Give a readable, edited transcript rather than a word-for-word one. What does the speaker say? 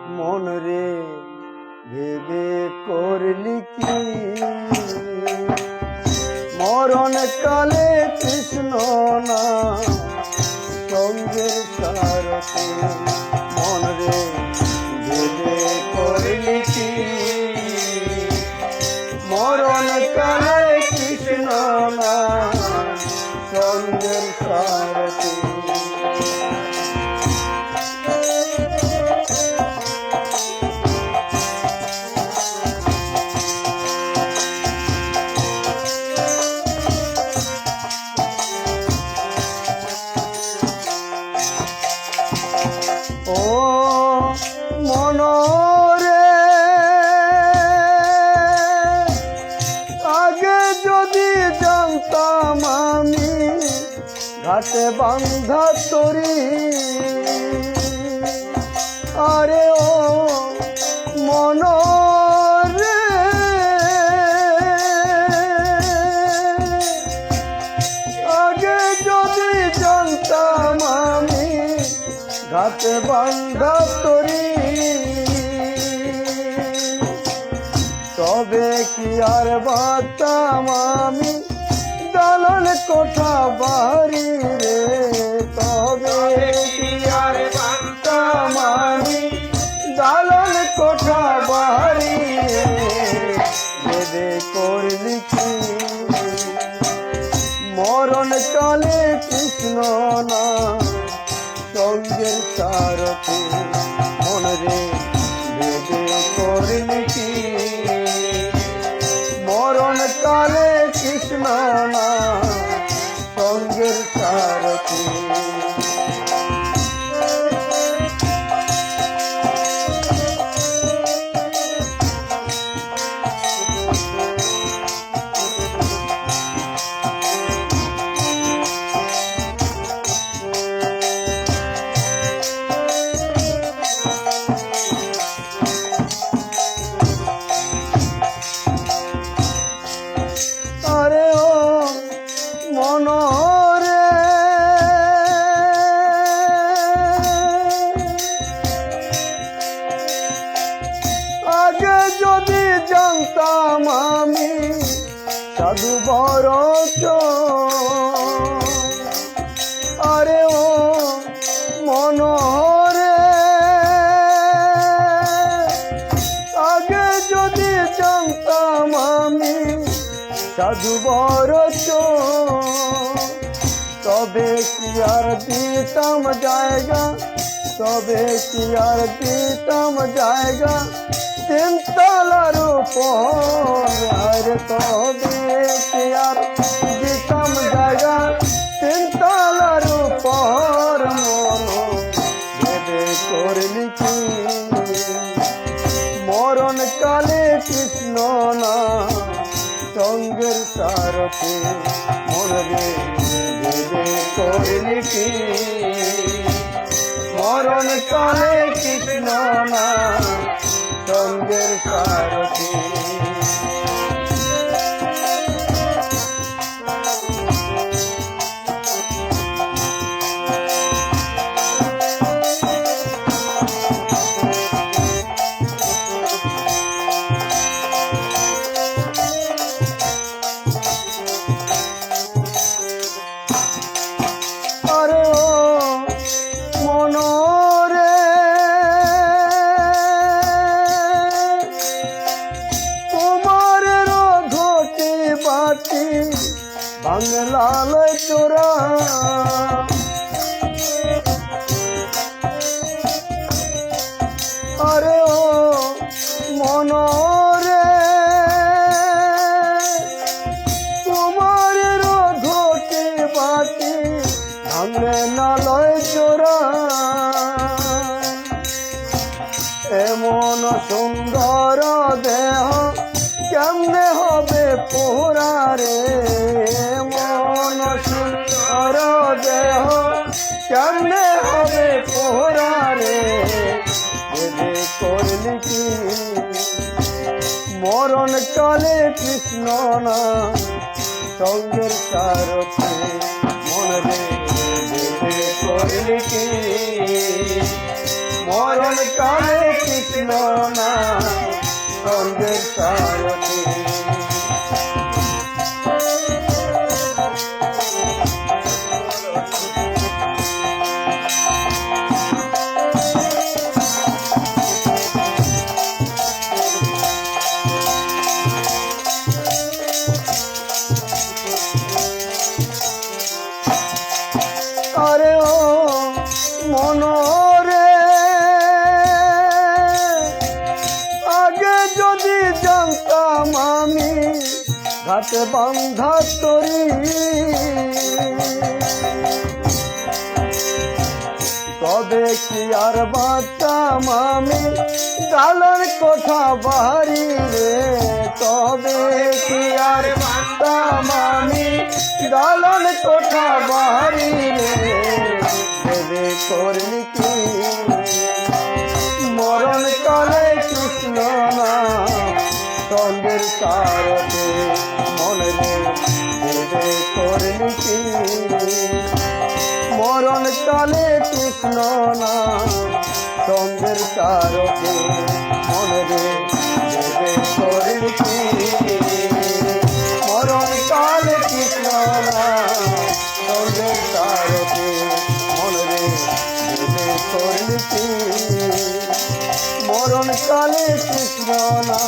মন রে ভেবে করলি কি মরণ কালে কৃষ্ণ না সঙ্গের সারথি মন রে ভেবে করলি কি মরণ কালে কৃষ্ণ না সঙ্গের সারথি ও মনরে আগে যদি জানতাম আমি ঘাটে বান্ধা তরি আরে ও মনরে আগে যদি জানতাম আমি ঘাটে বান্ধা তরি তবে কি আর বাতাম আমি দালান কোঠা বাড়ি রে তবে কি আর বাতাম আমি দালান কোঠা বাড়ি ভেবে করলি কি মরণ কালে কৃষ্ণ না সঙ্গের সারথি মন রে ভেবে করলি কি মরণ কালে কৃষ্ণ না সঙ্গের সারথি আরে ও মনরে আগে যদি জানতাম আমি সাধু বড় আরে ও মনরে আগে যদি জানতাম আমি সাধু বড় তবে কি আর দিতাম জায়গা তবে কি আর দিতাম জায়গা তিনতলার উপর আরে তবে কি আর দিতাম জায়গা তিনতলার উপর মন ভেবে করলি কি মরণ কালে কৃষ্ণ না সঙ্গের সারথি মন রে ভেবে করলি কি মরণ কালে কৃষ্ণ না সঙ্গের সারথি আরে ও মনরে তোমার ঘটে বাটি বাংলাল চোরা আরে ও মনরে তোমার ঘটে বাটি ভাঙে নালয় চোরা এমন সুন্দর দেহ কেমনে হবে পোহরা রে এমন সুন্দর দেহ কেমনে হবে পোহরা রে ভেবে করলি কি মরণ কালে কৃষ্ণ না সঙ্গের সারথি মন রে ভেবে করলি কি মরণ কালে কৃষ্ণ না সঙ্গের সারথি। আরে ও মনরে আগে যদি জানতাম আমি ঘাটে বান্ধা তরি, তবে কি আর বাঁচতাম আমি গালার কোঠা বাহারি রে, তবে কি আর বাঁচতাম আমি গালার কোঠা বাহারি রে। ভেবে করলি কি মরণ কালে কৃষ্ণ না সঙ্গের সারথি, মনে ভেবে করলি কি মরণ কালে কৃষ্ণ না সঙ্গের সারথি, মনে ভেবে করলি কি মরণ কালে কৃষ্ণ না সঙ্গের সারথি, মনে ভেবে করলি কি মরণ কালে কৃষ্ণ না